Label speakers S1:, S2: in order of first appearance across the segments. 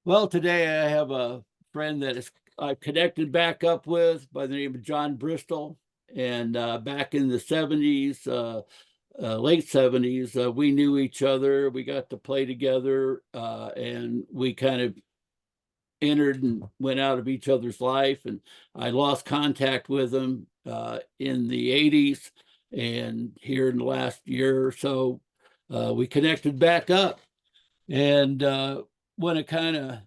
S1: Well, today I have a friend that is I connected back up with by the name of John Bristow. And back in the 70s, late 70s, we knew each other. We got to play together, and we kind of entered and went out of each other's life. And I lost contact with him in the 80s. And here in the last year or so, we connected back up and want to kind of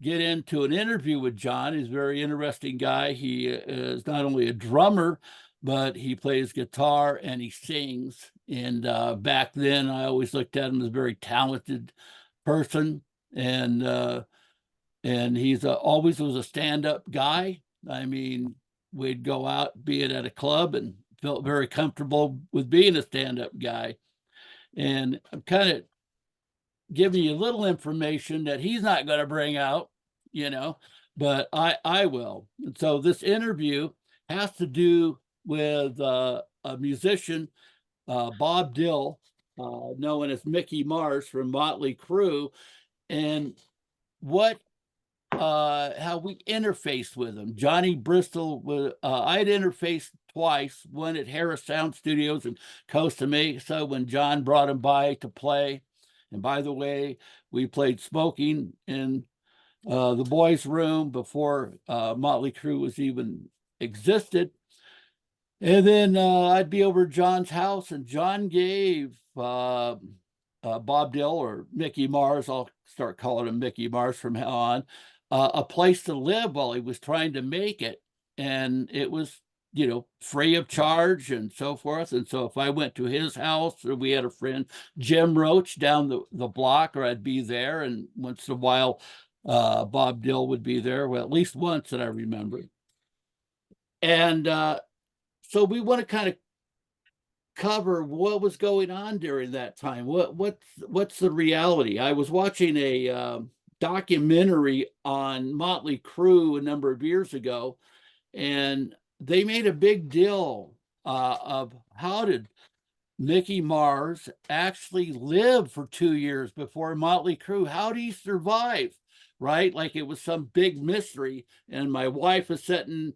S1: get into an interview with John. He's a very interesting guy. He is not only a drummer, but he plays guitar and he sings. And back then, I always looked at him as a very talented person. And he's always was a stand-up guy. I mean, we'd go out, be it at a club, and felt very comfortable with being a stand-up guy. And I'm kind of giving you a little information that he's not going to bring out, you know, but I will. And so this interview has to do with a musician, Bob Dill, known as Mickey Mars from Motley Crue, and what how we interfaced with him. Johnny Bristow was I'd interfaced twice, one at Harris Sound Studios in Costa Mesa when John brought him by to play. And by the way, we played Smoking in the boys' room before Motley Crue was even existed. And then I'd be over at John's house, and John gave Bob Dill, or Mickey Mars, I'll start calling him Mickey Mars from now on, a place to live while he was trying to make it. And it was, free of charge and so forth. And so if I went to his house, or we had a friend, Jim Roach, down the block, or I'd be there. And once in a while, Bob Dill would be there. Well, at least once that I remember. And so we want to kind of cover what was going on during that time. What's the reality? I was watching a documentary on Motley Crue a number of years ago, and they made a big deal of how did Mickey Mars actually live for 2 years before Motley Crue. How did he survive? Right? Like it was some big mystery. And my wife was sitting,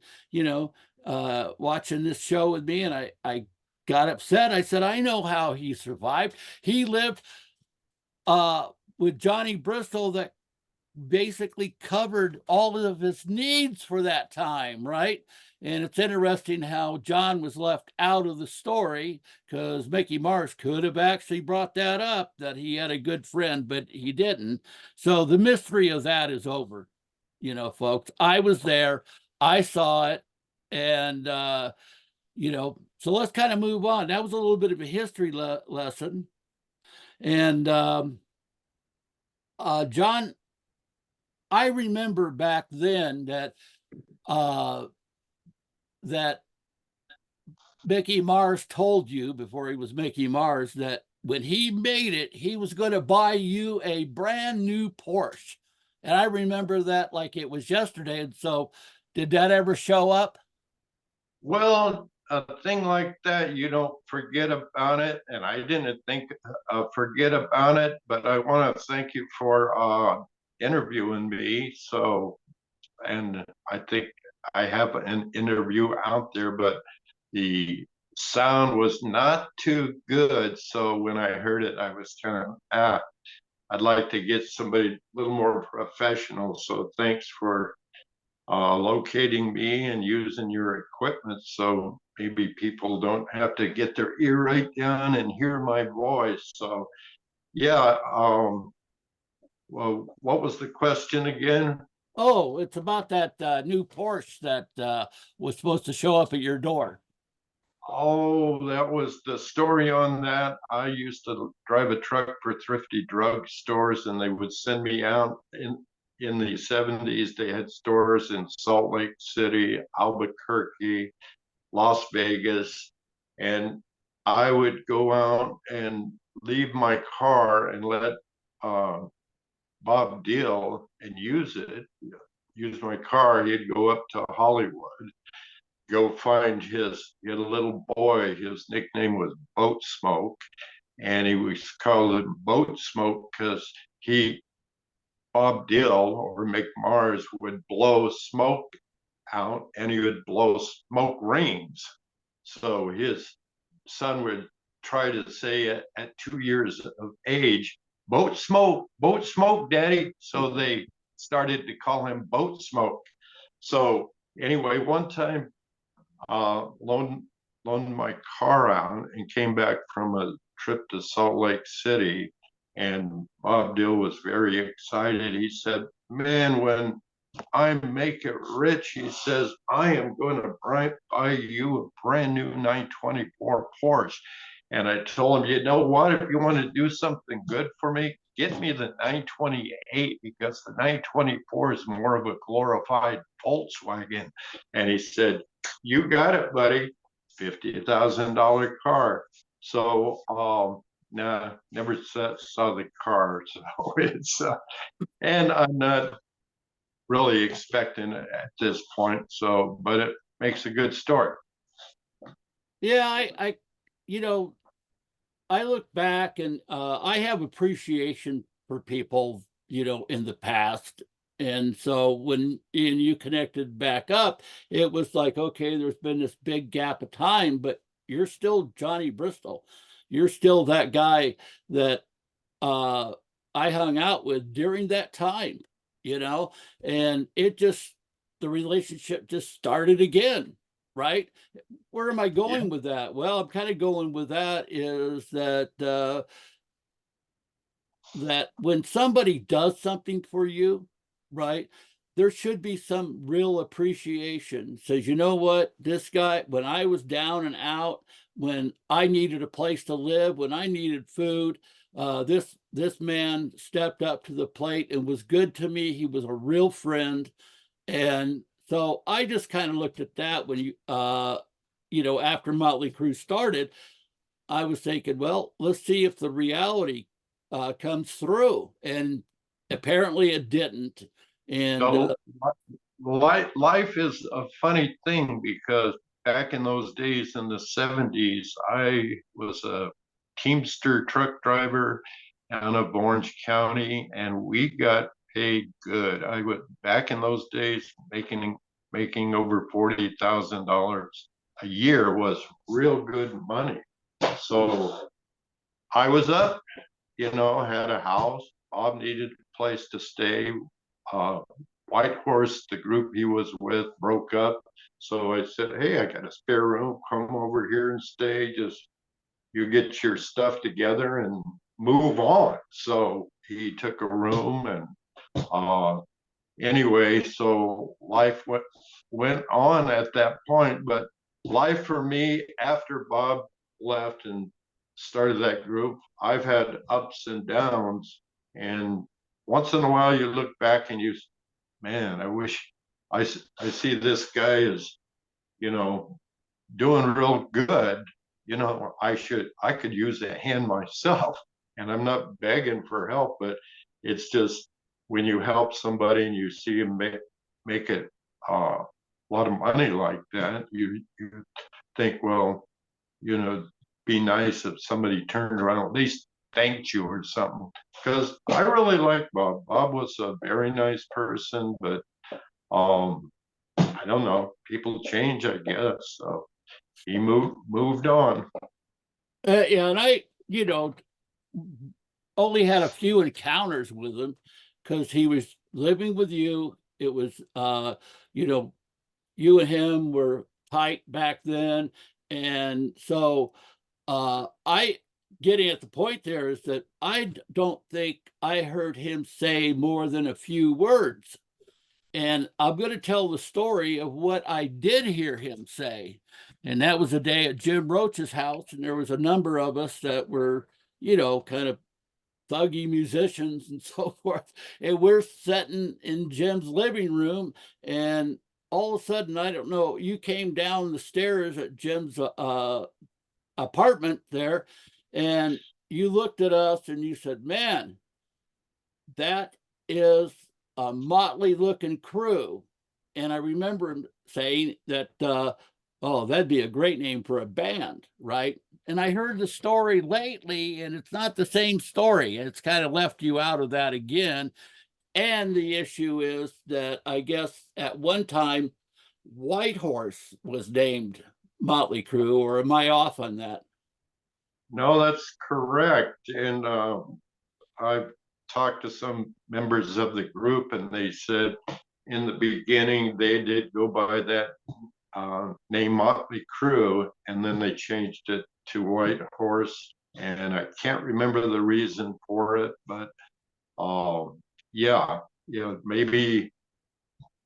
S1: watching this show with me, and I got upset. I said, I know how he survived. He lived with Johnny Bristol, that basically covered all of his needs for that time, right? And it's interesting how John was left out of the story, because Mickey Mars could have actually brought that up, that he had a good friend, but he didn't. So the mystery of that is over, folks. I was there, I saw it, and so let's kind of move on. That was a little bit of a history lesson. And John, I remember back then that uh, that Mickey Mars told you, before he was Mickey Mars, that when he made it, he was going to buy you a brand new Porsche. And I remember that like it was yesterday. And so, did that ever show up?
S2: Well, a thing like that, you don't forget about it. And I didn't think forget about it, but I want to thank you for interviewing me. And I think I have an interview out there, but the sound was not too good. So when I heard it, I was kind of, I'd like to get somebody a little more professional. So thanks for locating me and using your equipment so maybe people don't have to get their ear right down and hear my voice. So, yeah. Well, what was the question again?
S1: Oh, it's about that new Porsche that was supposed to show up at your door.
S2: Oh, that was the story on that. I used to drive a truck for thrifty drug stores, and they would send me out in the 70s. They had stores in Salt Lake City, Albuquerque, Las Vegas, and I would go out and leave my car and let uh, Bob deal and use my car. He'd go up to Hollywood, go find he had a little boy. His nickname was Boat Smoke, and he was called Boat Smoke because he Bob Dill or Mick Mars would blow smoke out and he would blow smoke rings. So his son would try to say at 2 years of age, boat smoke, daddy. So they started to call him Boat Smoke. So anyway, one time loaned my car out and came back from a trip to Salt Lake City. And Bob Dill was very excited. He said, man, when I make it rich, he says, I am going to buy you a brand new 924 Porsche. And I told him, you know what, if you want to do something good for me, get me the 928 because the 924 is more of a glorified Volkswagen. And he said, you got it, buddy. $50,000 car. So, nah, never saw the car. So it's, and I'm not really expecting it at this point. So, but it makes a good story.
S1: Yeah, you know, I look back and I have appreciation for people, you know, in the past. And so when you connected back up, it was like, okay, there's been this big gap of time, but you're still Johnny Bristow. You're still that guy that I hung out with during that time, you know, and the relationship just started again, right? Where am I going
S2: Yeah.
S1: with that? Well, I'm kind of going with that is that when somebody does something for you, right, there should be some real appreciation. Says, you know what, this guy, when I was down and out, when I needed a place to live, when I needed food, this man stepped up to the plate and was good to me. He was a real friend. And so I just kind of looked at that when you know, after Motley Crue started, I was thinking, well, let's see if the reality comes through. And apparently it didn't. And
S2: So life is a funny thing because back in those days in the 70s, I was a Teamster truck driver out of Orange County, and we got paid good. I would back in those days making over $40,000 a year was real good money. So I was up, had a house. Bob needed a place to stay. Uh, White Horse, the group he was with, broke up. So I said, hey, I got a spare room. Come over here and stay. Just you get your stuff together and move on. So he took a room and anyway, so life went on at that point. But life for me after Bob left and started that group, I've had ups and downs. And once in a while, you look back and man, I wish I see this guy is, you know, doing real good. I could use a hand myself. And I'm not begging for help, but it's just when you help somebody and you see them make it a lot of money like that, you think, well, be nice if somebody turned around, at least thanked you or something. Because I really like Bob. Bob was a very nice person, but I don't know. People change, I guess. So he moved on.
S1: yeah, and I, you know, only had a few encounters with him because he was living with you. It was, you know, you and him were tight back then. And so I getting at the point there is that I don't think I heard him say more than a few words. And I'm going to tell the story of what I did hear him say. And that was a day at Jim Roach's house. And there was a number of us that were, you know, kind of thuggy musicians and so forth. And we're sitting in Jim's living room. And all of a sudden, I don't know, you came down the stairs at Jim's apartment there. And you looked at us and you said, man, that is a motley looking crew. And I remember him saying that, oh, that'd be a great name for a band, right? And I heard the story lately, and it's not the same story. It's kind of left you out of that again. And the issue is that I guess at one time, Whitehorse was named Motley Crue, or am I off on that?
S2: No, that's correct. And I've talked to some members of the group, and they said in the beginning they did go by that name Motley Crue, and then they changed it to White Horse. And I can't remember the reason for it, but yeah, maybe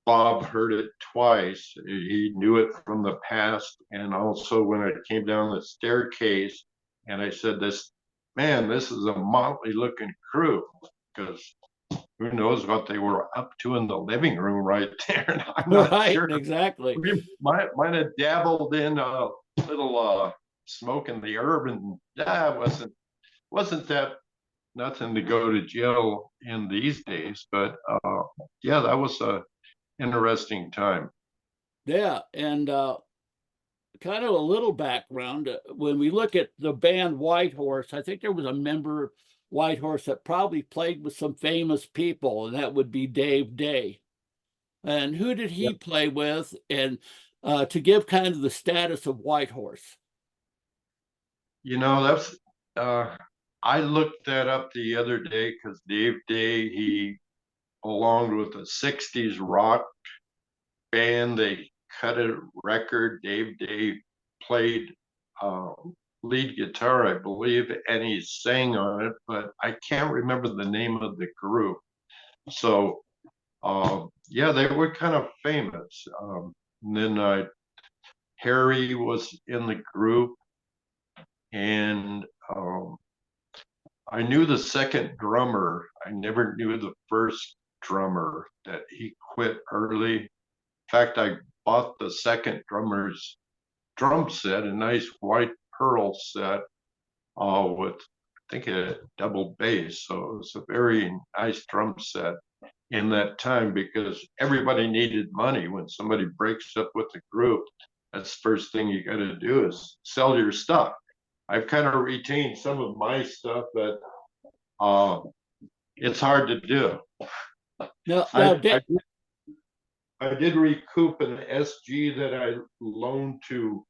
S2: Bob heard it twice. He knew it from the past, and also when I came down the staircase, and I said, "This man, this is a motley looking crew," because who knows what they were up to in the living room right there. And I'm not
S1: Right,
S2: sure.
S1: exactly.
S2: We might have dabbled in a little smoking the herb, and that wasn't that nothing to go to jail in these days. But yeah, that was a interesting time.
S1: Yeah, and kind of a little background. When we look at the band Whitehorse, I think there was a member Whitehorse that probably played with some famous people, and that would be Dave Day. And who did he play with? And to give kind of the status of Whitehorse.
S2: That's I looked that up the other day because Dave Day, he along with a 60s rock band, they cut a record. Dave Day played uh, lead guitar, I believe, and he sang on it, but I can't remember the name of the group. So yeah, they were kind of famous. And then Harry was in the group, and I knew the second drummer. I never knew the first drummer, that he quit early. In fact, I bought the second drummer's drum set, a nice white pearl set with, I think, a double bass. So it was a very nice drum set in that time, because everybody needed money. When somebody breaks up with the group, that's the first thing you got to do is sell your stuff. I've kind of retained some of my stuff, but it's hard to do.
S1: Now,
S2: I did recoup an SG that I loaned to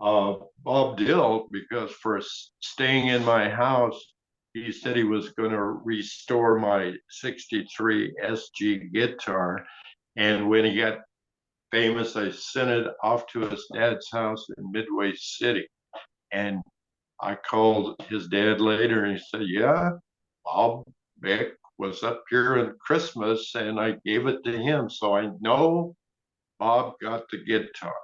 S2: Bob Dill, because for staying in my house, he said he was going to restore my 63 SG guitar. And when he got famous, I sent it off to his dad's house in Midway City. And I called his dad later, and he said, "Yeah, Bob Mick was up here in Christmas, and I gave it to him." So I know Bob got the guitar.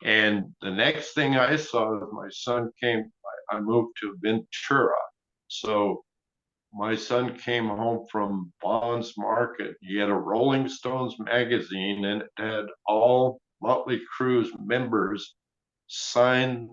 S2: And the next thing I saw is my son came, I moved to Ventura. So my son came home from Bond's Market. He had a Rolling Stones magazine, and it had all Motley Crue's members signed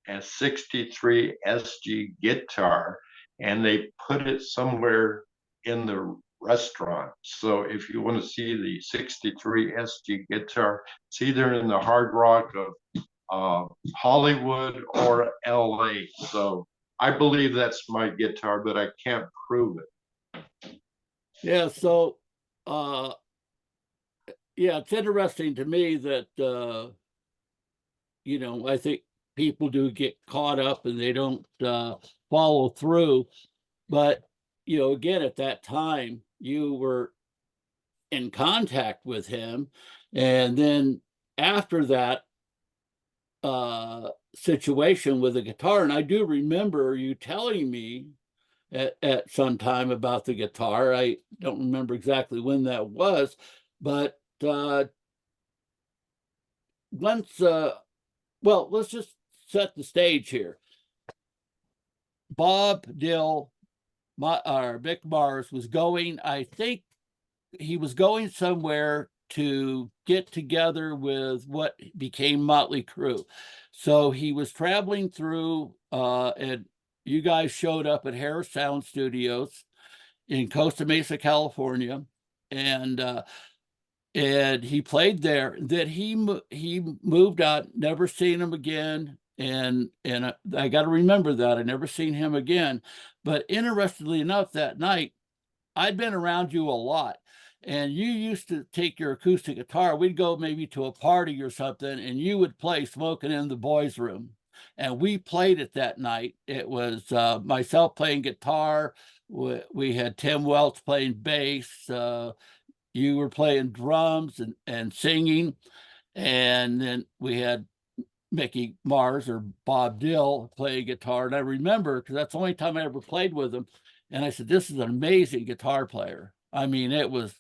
S2: a 63 SG guitar, and they put it somewhere in the restaurant. So if you want to see the 63 SG guitar, it's either in the Hard Rock of Hollywood or LA. So I believe that's my guitar, but I can't prove it.
S1: Yeah, so yeah, it's interesting to me that I think people do get caught up and they don't follow through. But again, at that time, you were in contact with him, and then after that situation with the guitar, and I do remember you telling me at some time about the guitar. I don't remember exactly when that was, but once well, let's just set the stage here. Bob Dill, Mick Mars, was going, I think he was going somewhere to get together with what became Motley Crue. So he was traveling through, and you guys showed up at Harris Sound Studios in Costa Mesa, California, and he played there. That he moved out, never seen him again. And I got to remember that I never seen him again. But interestingly enough, that night I'd been around you a lot, and you used to take your acoustic guitar. We'd go maybe to a party or something, and you would play Smoking in the Boys' Room. And we played it that night. It was myself playing guitar. We had Tim Welch playing bass. You were playing drums and singing. And then we had Mick Mars or Bob Dill playing guitar. And I remember, because that's the only time I ever played with him. And I said, this is an amazing guitar player. I mean, it was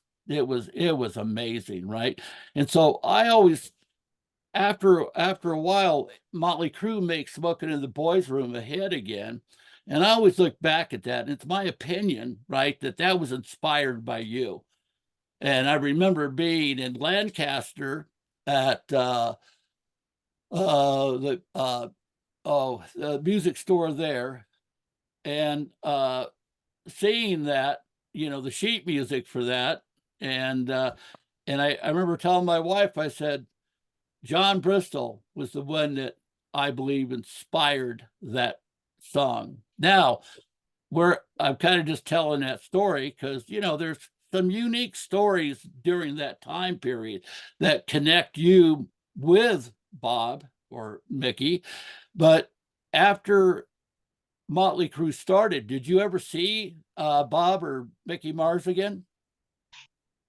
S1: amazing, right? And so I always, after a while, Motley Crue makes Smoking in the Boys' Room a hit again. And I always look back at that, and it's my opinion, right, that was inspired by you. And I remember being in Lancaster at the music store there, and seeing that, the sheet music for that, and I remember telling my wife, I said, John Bristow was the one that I believe inspired that song. Now, where I'm kind of just telling that story because, there's some unique stories during that time period that connect you with Bob or Mickey. But after Motley Crue started, did you ever see Bob or Mickey Mars again?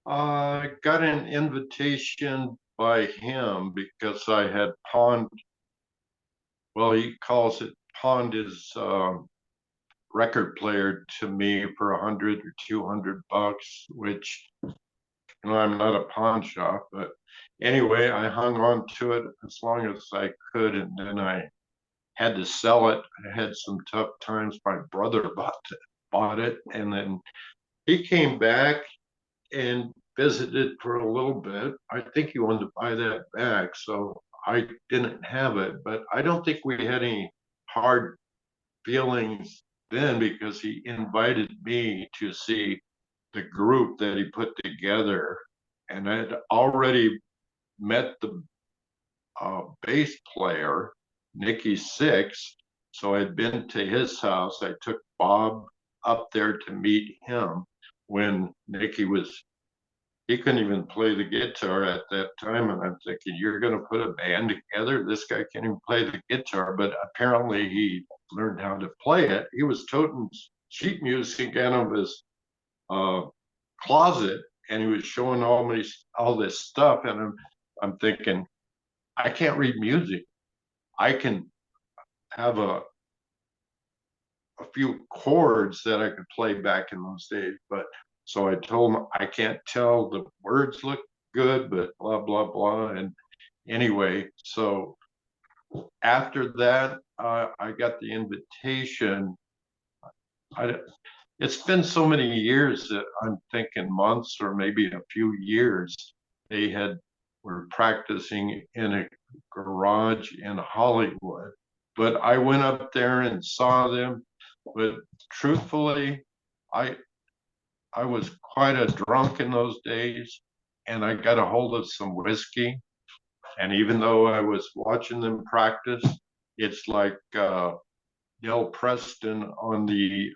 S2: I got an invitation by him because I had pawned, well, he calls it pawned his record player to me for $100 or $200, which, I'm not a pawn shop, but anyway, I hung on to it as long as I could, and then I had to sell it. I had some tough times. My brother bought it, and then he came back and visited for a little bit. I think he wanted to buy that back, so I didn't have it. But I don't think we had any hard feelings then because he invited me to see the group that he put together, and I had already met the bass player, Nicky Six. So I'd been to his house. I took Bob up there to meet him when Nicky he couldn't even play the guitar at that time. And I'm thinking, you're going to put a band together? This guy can't even play the guitar. But apparently he learned how to play it. He was toting sheet music out of his closet, and he was showing all this stuff. And I'm thinking, I can't read music. I can have a few chords that I could play back in those days, but so I told him I can't tell, the words look good, but blah blah blah. And anyway, so after that, I got the invitation. It's been so many years that I'm thinking months or maybe a few years. They were practicing in a garage in Hollywood, but I went up there and saw them. But truthfully, I I was quite a drunk in those days, and I got a hold of some whiskey. And even though I was watching them practice, it's like Del Preston on the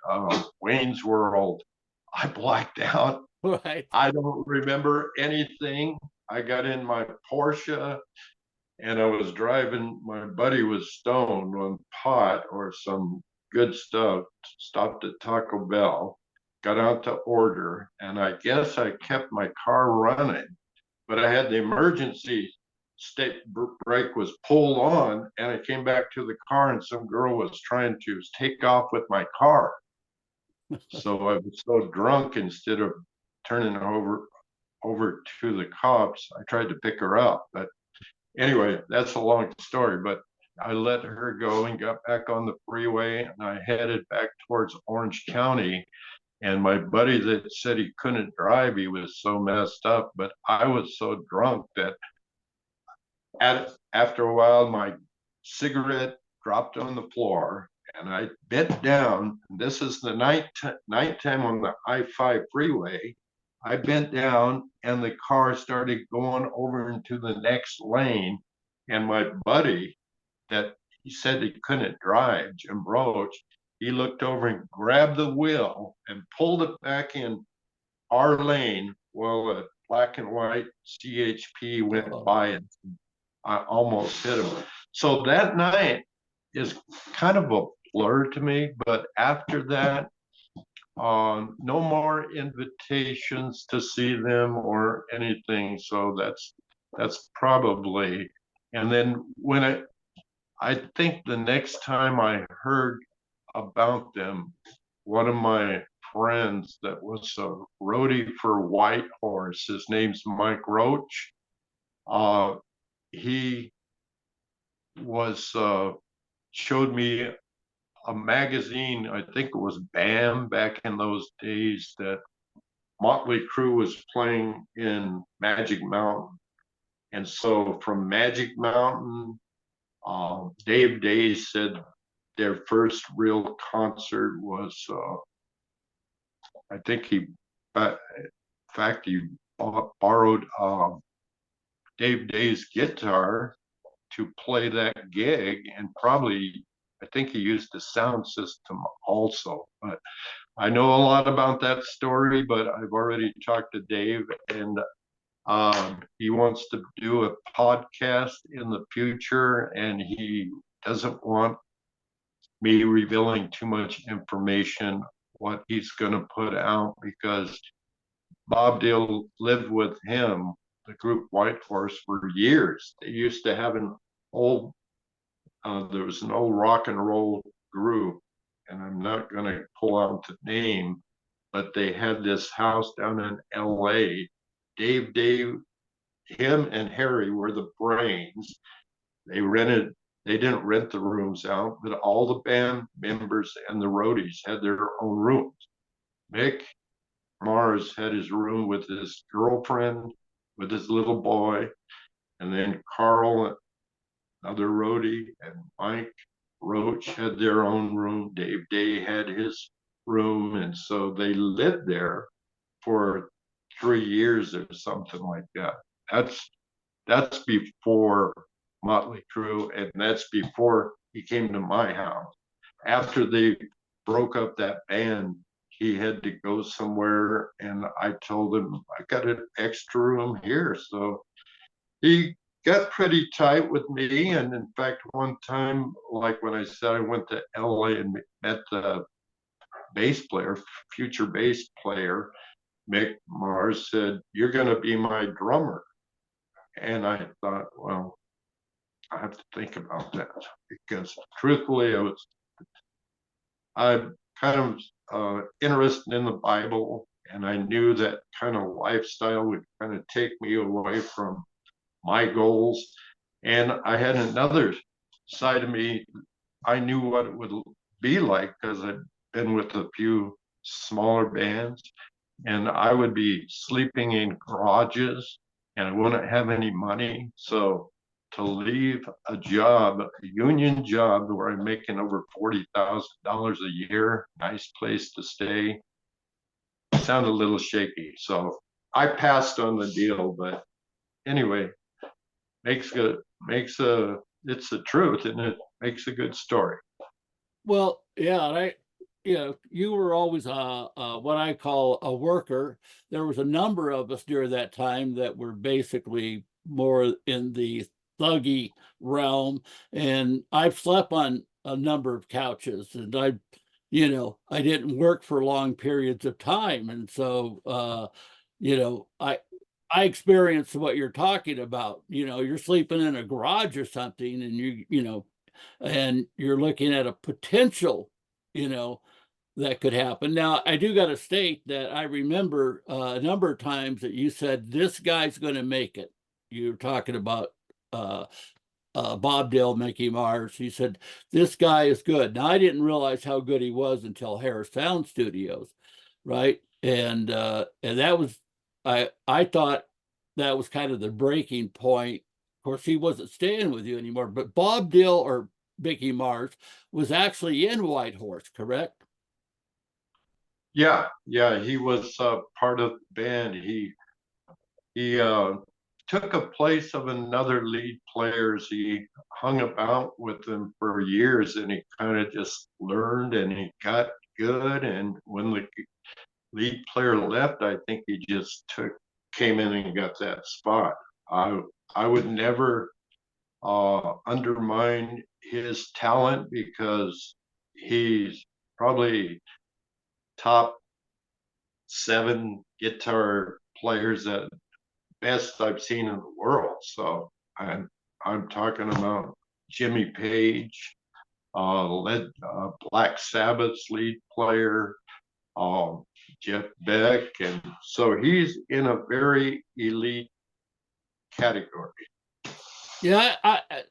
S2: Wayne's World. I blacked out.
S1: Right.
S2: I don't remember anything. I got in my Porsche and I was driving. My buddy was stoned on pot or some good stuff. Stopped at Taco Bell, got out to order, and I guess I kept my car running, but I had the emergency state brake was pulled on, and I came back to the car, and some girl was trying to take off with my car. So I was so drunk, instead of turning over to the cops, I tried to pick her up. But anyway, that's a long story. But I let her go and got back on the freeway, and I headed back towards Orange County. And my buddy that said he couldn't drive, he was so messed up, but I was so drunk that after a while, my cigarette dropped on the floor, and I bent down. This is the nighttime on the I-5 freeway. I bent down, and the car started going over into the next lane. And my buddy that he said he couldn't drive, Jim Roach, he looked over and grabbed the wheel and pulled it back in our lane, well, a black and white CHP went by and I almost hit him. So that night is kind of a blur to me, but after that, no more invitations to see them or anything. So that's probably. And then I think the next time I heard about them, one of my friends that was a roadie for Whitehorse, his name's Mike Roach. He was showed me a magazine, I think it was BAM back in those days, that Motley Crew was playing in Magic Mountain. And so from Magic Mountain, Dave Day said their first real concert was, I think in fact, he borrowed Dave Day's guitar to play that gig, and probably, I think he used a sound system also. But I know a lot about that story, but I've already talked to Dave, and he wants to do a podcast in the future, and he doesn't want me revealing too much information what he's going to put out, because Bob Dill lived with him, the group Whitehorse, for years. They used to have an old, there was an old rock and roll group, and I'm not going to pull out the name, but they had this house down in LA. Dave, him and Harry were the brains. They didn't rent the rooms out, but all the band members and the roadies had their own rooms. Mick Mars had his room with his girlfriend, with his little boy, and then Carl, another roadie, and Mike Roach had their own room. Dave Day had his room, and so they lived there for 3 years or something like that. That's before Motley Crue, and that's before he came to my house. After they broke up that band, he had to go somewhere, and I told him I got an extra room here. So he got pretty tight with me. And in fact, one time, like when I said I went to LA and met the bass player, future bass player, Mick Mars, said, "You're going to be my drummer." And I thought, well, I have to think about that, because truthfully, I'm kind of interested in the Bible, and I knew that kind of lifestyle would kind of take me away from my goals. And I had another side of me. I knew what it would be like, because I'd been with a few smaller bands, and I would be sleeping in garages, and I wouldn't have any money. So to leave a job, a union job where I'm making over $40,000 a year, nice place to stay, sounded a little shaky. So I passed on the deal. But anyway, it's the truth, and it makes a good story.
S1: Well, yeah, you were always what I call a worker. There was a number of us during that time that were basically more in the thuggy realm, and I've slept on a number of couches, and I didn't work for long periods of time, and so I experienced what you're talking about. You're sleeping in a garage or something, and and you're looking at a potential, you know, that could happen. Now, I do got to state that I remember a number of times that you said, this guy's going to make it. You're talking about uh, Bob Dill, Mickey Mars. He said, this guy is good. Now, I didn't realize how good he was until Harris Sound Studios, right? And that was, I thought that was kind of the breaking point. Of course, he wasn't staying with you anymore, but Bob Dill or Mickey Mars was actually in Whitehorse, correct?
S2: Yeah, he was part of the band. He took a place of another lead players. He hung about with them for years, and he kind of just learned, and he got good. And when lead player left, I think he just came in and got that spot. I would never undermine his talent because he's probably top 7 guitar players that best I've seen in the world. So I'm talking about Jimmy Page, Black Sabbath's lead player, um, Jeff Beck, and so he's in a very elite category.
S1: Yeah,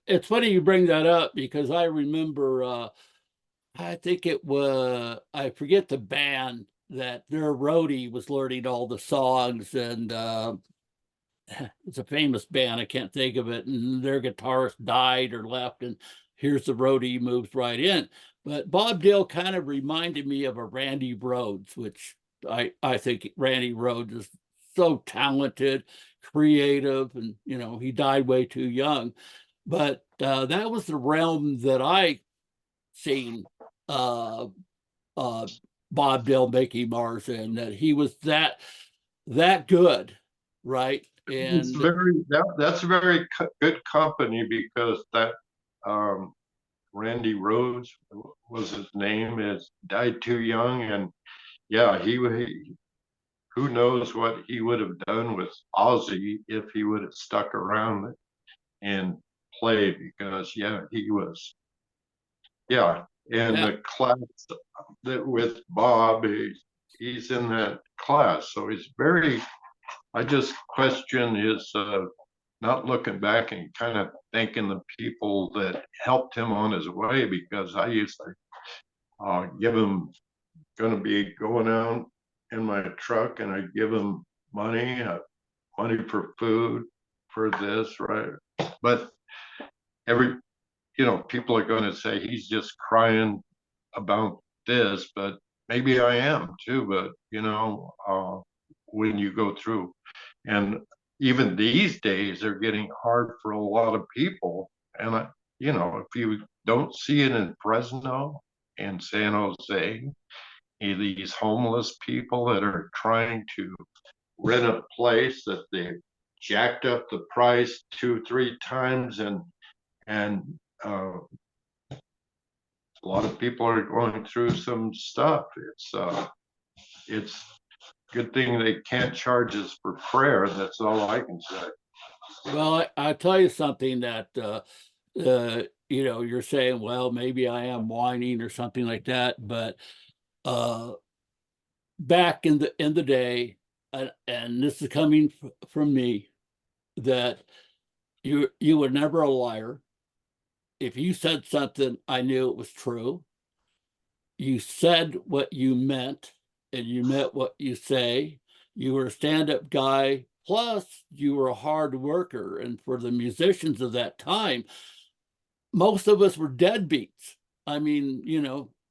S1: it's funny you bring that up because I remember, I think it was, I forget the band that their roadie was learning all the songs, and it's a famous band, I can't think of it, and their guitarist died or left, and here's the roadie moves right in. But Bob Dylan kind of reminded me of a Randy Rhoads, which I think Randy Rhoads is so talented, creative, and he died way too young. But that was the realm that I seen uh, uh, Bob Dylan, Mick Mars in, that he was that good, right?
S2: It's
S1: And
S2: very that's very good company because that um, Randy Rhoads was his name, is died too young, and yeah, he who knows what he would have done with Ozzy if he would have stuck around and played, because yeah, he was, yeah, in
S1: yeah,
S2: the class that with Bob, he's in that class, so he's very. I just question his not looking back and kind of thanking the people that helped him on his way, because I used to give him, going to be going out in my truck, and I give him money, money for food, for this, right? But every, people are going to say he's just crying about this, but maybe I am too. But when you go through, and even these days they're getting hard for a lot of people, and if you don't see it in Fresno and San Jose, these homeless people that are trying to rent a place that they jacked up the price 2 3 times, and a lot of people are going through some stuff. It's a good thing they can't charge us for prayer. That's all I can say.
S1: well, I tell you something that you're saying, well, maybe I am whining or something like that, but uh, back in the day, and this is coming from me, that you were never a liar. If you said something, I knew it was true. You said what you meant, and you meant what you say. You were a stand-up guy, plus you were a hard worker. And for the musicians of that time, most of us were deadbeats. I mean,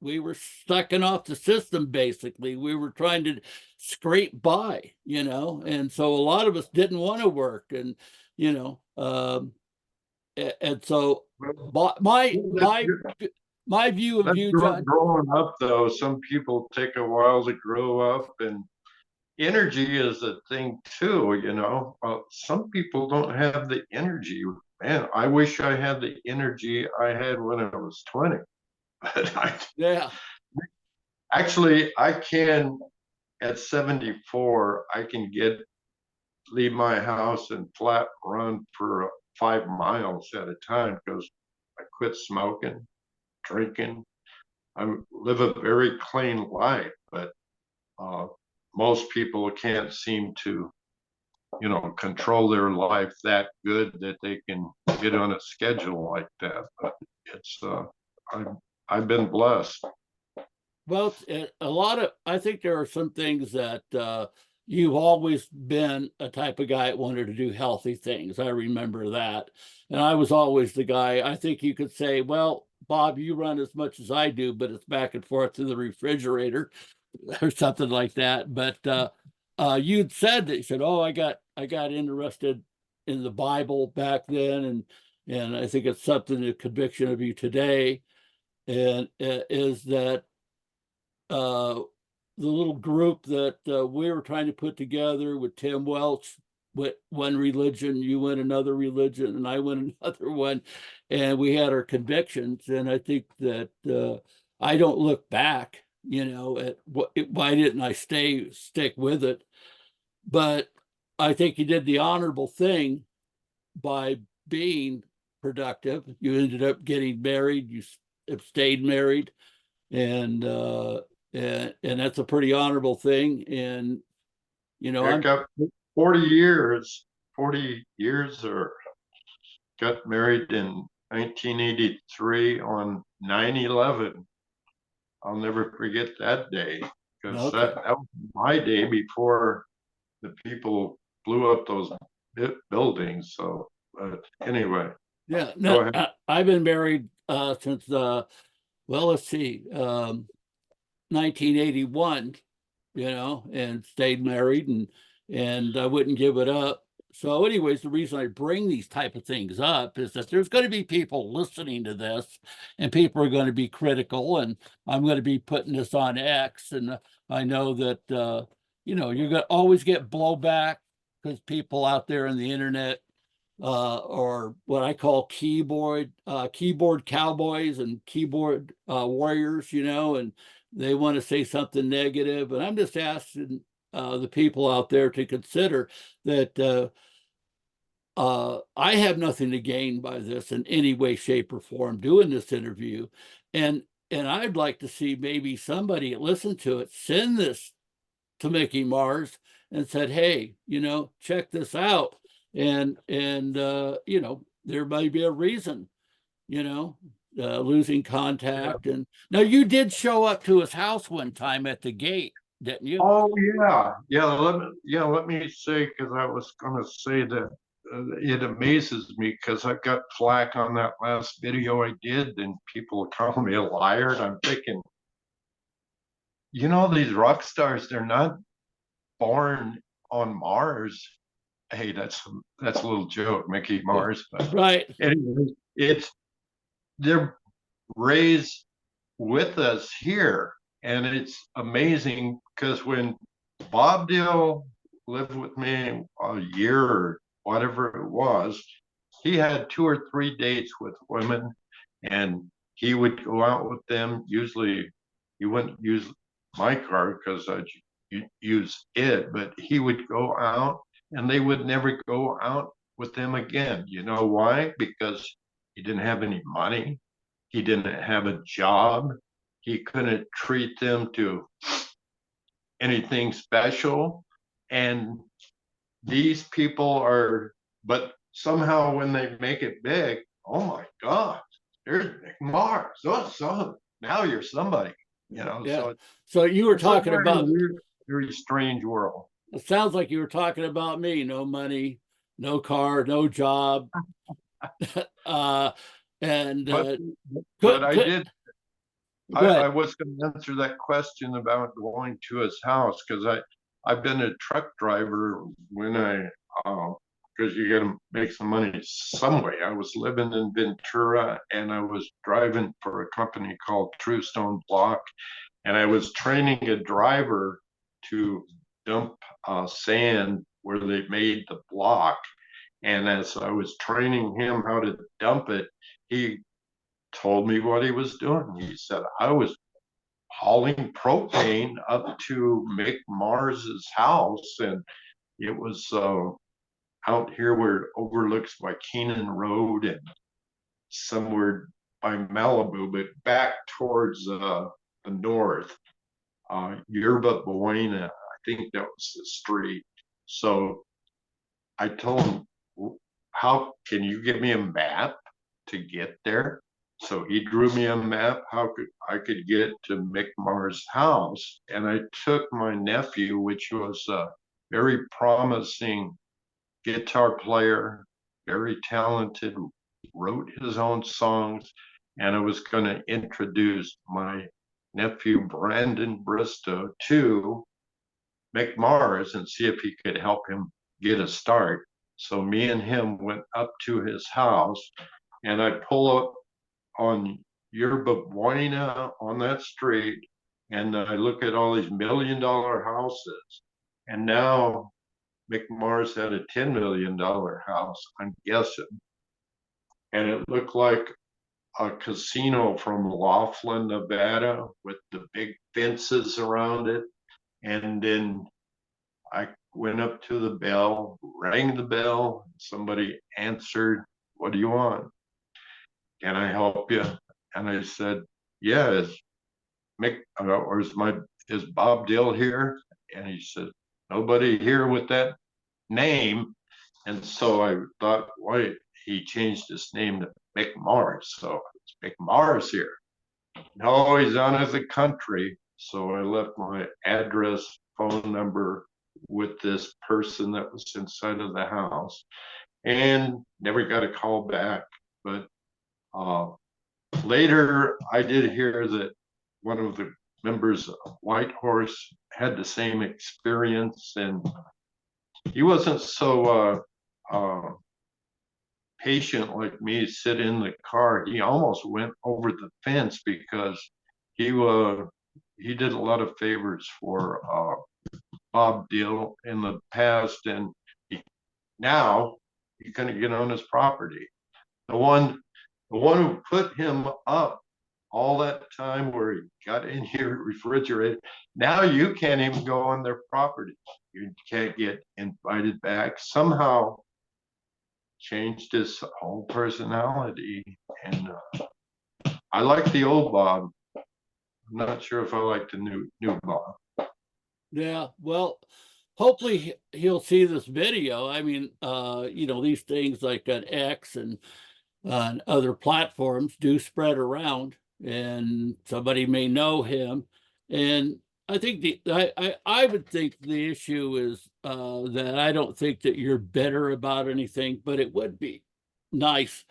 S1: we were sucking off the system basically. We were trying to scrape by, and so a lot of us didn't want to work, and you know, and so my view of
S2: That's
S1: you, John.
S2: growing up, though. Some people take a while to grow up, and energy is a thing too. Some people don't have the energy. Man, I wish I had the energy I had when I was 20. But
S1: Yeah.
S2: I can, at 74, I can leave my house and flat run for 5 miles at a time because I quit smoking, drinking. I live a very clean life, but uh, most people can't seem to, control their life that good that they can get on a schedule like that. But it's, I've been blessed.
S1: Well, a lot of, I think there are some things that you've always been a type of guy that wanted to do healthy things. I remember that. And I was always the guy, I think you could say, well, Bob, you run as much as I do, but it's back and forth to the refrigerator or something like that. But you'd said that, you said, oh, I got interested in the Bible back then. And I think it's something, a conviction of you today, and is that uh, the little group that we were trying to put together with Tim Welch, with one religion, you went another religion, and I went another one, and we had our convictions. And I think that I don't look back, at why didn't I stick with it? But I think you did the honorable thing by being productive. You ended up getting married. You have stayed married, and that's a pretty honorable thing. And
S2: I
S1: I'm
S2: got 40 years, or got married in 1983 on 9/11. I'll never forget that day because
S1: okay.
S2: that was my day before the people blew up those buildings. So, but anyway,
S1: Yeah,
S2: go
S1: no,
S2: ahead.
S1: I've been married since well, let's see, 1981, and stayed married, and I wouldn't give it up. So anyways, the reason I bring these type of things up is that there's going to be people listening to this, and people are going to be critical, and I'm going to be putting this on X, and I know that you're going to always get blowback because people out there on the internet or what I call keyboard cowboys and keyboard warriors, and they want to say something negative. And I'm just asking the people out there to consider that I have nothing to gain by this in any way, shape, or form doing this interview. And I'd like to see maybe somebody that listened to it send this to Mickey Mars and said, "Hey, check this out." And there may be a reason, losing
S2: Yeah.
S1: contact. And now you did show up to his house one time at the gate, didn't you?
S2: Oh yeah. Let me say, because I was going to say that it amazes me because I got flack on that last video I did, and people call me a liar. And I'm thinking, these rock stars, they're not born on Mars. Hey, that's a little joke, Mickey
S1: Yeah.
S2: Mars. But
S1: Right.
S2: anyway, they're raised with us here, and it's amazing because when Bob Dill lived with me a year or whatever it was, he had 2 or 3 dates with women, and he would go out with them. Usually, he wouldn't use my car because I'd use it, but he would go out, and they would never go out with them again. You know why? Because he didn't have any money. He didn't have a job. He couldn't treat them to anything special. And these people are, but somehow when they make it big, oh my God, there's Mick Mars. So now you're somebody,
S1: Yeah.
S2: so
S1: So you were
S2: it's a
S1: talking
S2: very
S1: about,
S2: weird, very strange world.
S1: it sounds like you were talking about me, no money, no car, no job. uh, and
S2: But but
S1: could,
S2: I
S1: could,
S2: did
S1: go
S2: I
S1: ahead.
S2: was going to answer that question about going to his house because I've been a truck driver when because you got to make some money some way. I was living in Ventura and I was driving for a company called True Stone Block, and I was training a driver to dump sand where they made the block. And as I was training him how to dump it, he told me what he was doing. He said, I was hauling propane up to Mick Mars's house, and it was out here where it overlooks by Keenan Road and somewhere by Malibu, but back towards the north, Yerba Buena, I think that was the street. So I told him, how can you give me a map to get there? So he drew me a map how I could get to Mick Mars' house. And I took my nephew, which was a very promising guitar player, very talented, wrote his own songs, and I was going to introduce my nephew Brandon Bristow to Mick Mars and see if he could help him get a start. So me and him went up to his house, and I pull up on Yerba Buena on that street, And I look at all these $1 million houses, and now Mick Mars had a $10 million house, I'm guessing. And it looked like a casino from Laughlin, Nevada, with the big fences around it. And then I went up to the bell, rang the bell, somebody answered, "What do you want? Can I help you?" And I said, "Yeah, is Mick, or is Bob Dill here?" And he said, "Nobody here with that name." And so I thought, wait, he changed his name to Mick Mars. So it's Mick Mars here. No, he's out of the country. So I left my address, phone number with this person that was inside of the house, and never got a call back. But later I did hear that one of the members of White Horse had the same experience, and he wasn't so patient like me, sit in the car. He almost went over the fence because he he did a lot of favors for Bob Dill in the past, and now he couldn't get on his property. The one who put him up all that time, where he got in here refrigerated, now you can't even go on their property. You can't get invited back. Somehow changed his whole personality, and I like the old Bob. I'm not sure if I like the new Bob.
S1: Yeah, well, hopefully he'll see this video. I mean, you know, these things like on X and on other platforms do spread around, and somebody may know him. And I think I would think the issue is that I don't think that you're bitter about anything, but it would be nice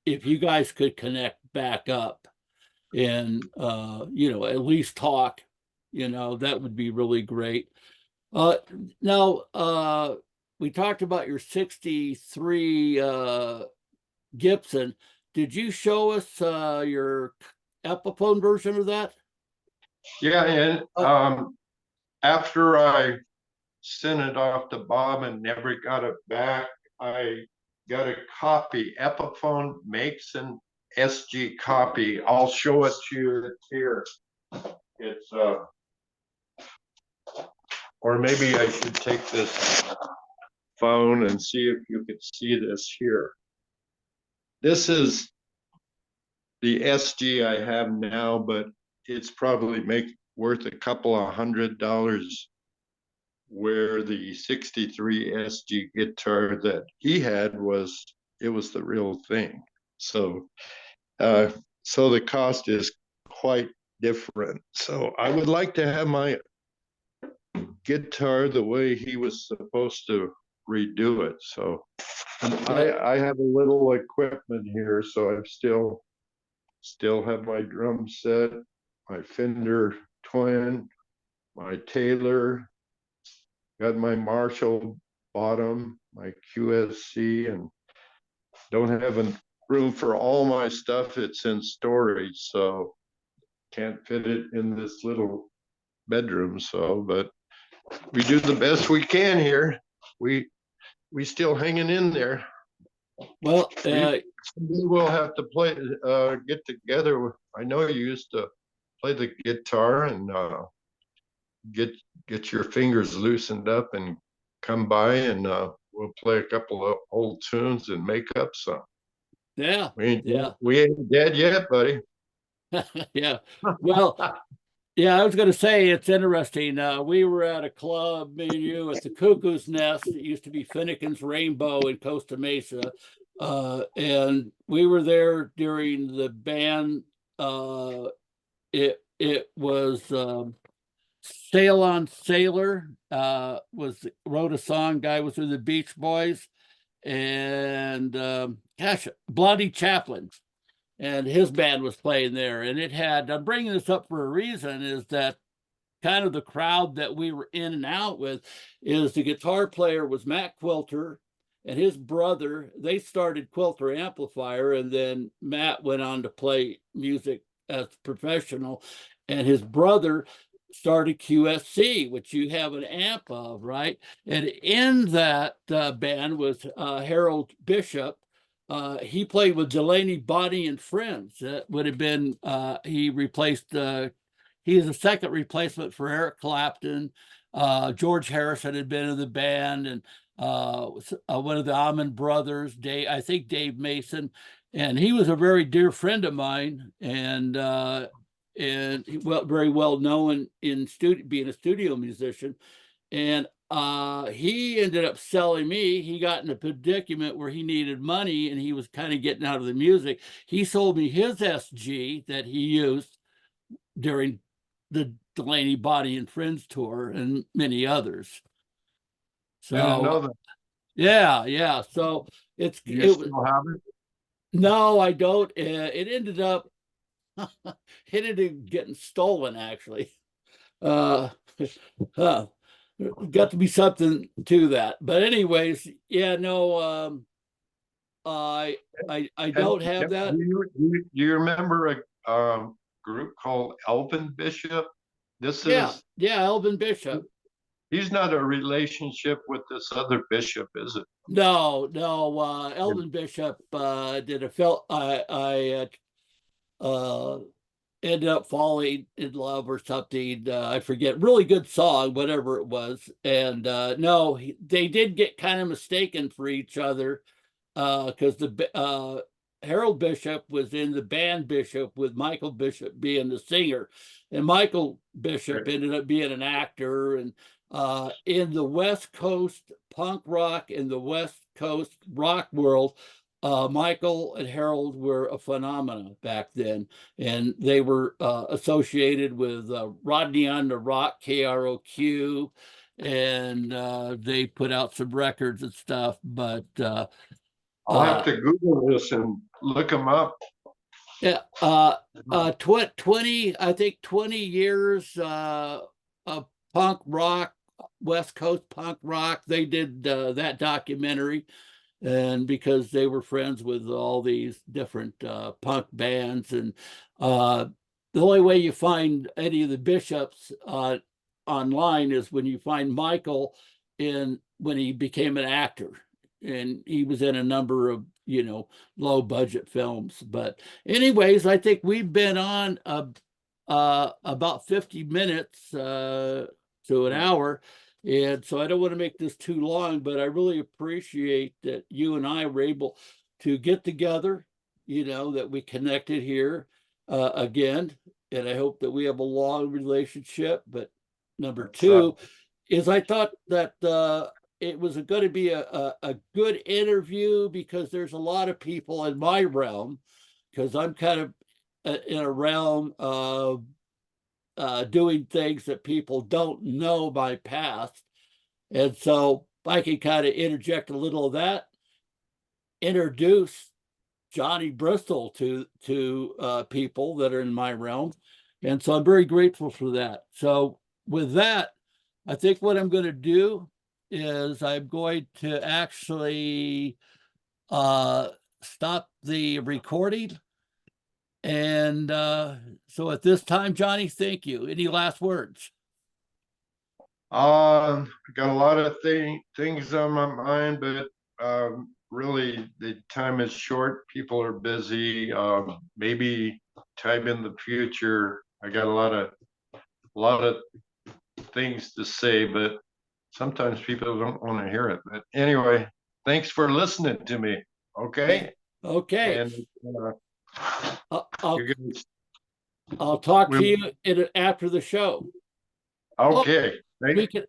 S1: if you guys could connect back up and you know, at least talk. You know, that would be really great. uh Now, we talked about your 63 Gibson. Did you show us your Epiphone version of that?
S2: Yeah, and
S1: Oh,
S2: after I sent it off to Bob and never got it back, I got a copy. Epiphone makes an SG copy. I'll show it to you. It's here. It's or maybe I should take this phone and see if you could see this here. This is the SG I have now, but it's probably worth a couple of $100, where the 63 SG guitar that he had was the real thing. So so the cost is quite different. So I would like to have my guitar the way he was supposed to redo it. So I have a little equipment here, so I still have my drum set, my Fender Twin, my Taylor, got my Marshall bottom, my QSC, and don't have room for all my stuff. It's in storage, so can't fit it in this little bedroom. So, but we do the best we can here. We still hanging in there.
S1: well,
S2: We'll have to play, get together. I know you used to play the guitar, and get your fingers loosened up and come by, and we'll play a couple of old tunes and make up some.
S1: yeah, yeah,
S2: We ain't dead yet, buddy.
S1: yeah. Well, yeah, I was going to say it's interesting. We were at a club, me and you, at the Cuckoo's Nest. It used to be Finnegan's Rainbow in Costa Mesa, and we were there during the band. It was Sail on Sailor. Wrote a song. Guy was with the Beach Boys, and gosh, Blondie Chaplin, and his band was playing there. And it had, I'm bringing this up for a reason, is that kind of the crowd that we were in and out with is the guitar player was Matt Quilter and his brother. They started Quilter Amplifier, and then Matt went on to play music as professional. and his brother started QSC, which you have an amp of, right? And in that band was Harold Bishop. He played with Delaney, Bonnie, and Friends. That would have been, he replaced, he is a second replacement for Eric Clapton. George Harrison had been in the band, and one of the Allman Brothers, Dave, I think Dave Mason, and he was a very dear friend of mine, and he very well known in being a studio musician. And he ended up selling me. He got in a predicament where he needed money and he was kind of getting out of the music. He sold me his SG that he used during the Delaney, Bonnie, and Friends tour and many others.
S2: I didn't know
S1: So
S2: that.
S1: yeah. So
S2: Do you still have it?
S1: no, I don't. It ended up it ended up getting stolen actually. Uh, got to be something to that. But anyways, yeah, no, I don't have that.
S2: Do you remember a group called Elvin Bishop? This
S1: Yeah,
S2: is
S1: yeah, Elvin Bishop.
S2: he's not a relationship with this other bishop, is it?
S1: No, Elvin Bishop did a ended up falling in love or something. I forget. Really good song, whatever it was. And no, they did get kind of mistaken for each other because Harold Bishop was in the band Bishop with Michael Bishop being the singer, and Michael Bishop ended up being an actor. And in the West Coast punk rock and the West Coast rock world, Michael and Harold were a phenomenon back then, and they were associated with Rodney on the Rock, KROQ, and they put out some records and stuff. But
S2: I'll have to Google this and look them up.
S1: yeah, 20, I think 20 years of punk rock, West Coast punk rock. They did that documentary. And because they were friends with all these different punk bands, and the only way you find any of the Bishops online is when you find Michael when he became an actor, and he was in a number of low budget films. But anyways, I think we've been on about 50 minutes to an hour. And so I don't want to make this too long, but I really appreciate that you and I were able to get together, that we connected here again. And I hope that we have a long relationship. But number two is I thought that it was going to be a good interview because there's a lot of people in my realm, because I'm kind of in a realm of doing things that people don't know my past. And so I can kind of interject a little of that, introduce Johnny Bristow to people that are in my realm. And so I'm very grateful for that. So with that, I think what I'm going to do is I'm going to actually stop the recording. And so at this time, Johnny, thank you. Any last words?
S2: I got a lot of things on my mind, but really the time is short. People are busy. Maybe time in the future. I got a lot of things to say, but sometimes people don't want to hear it. But anyway, thanks for listening to me. Okay.
S1: Okay.
S2: And
S1: I'll talk to you after the show.
S2: okay.
S1: We can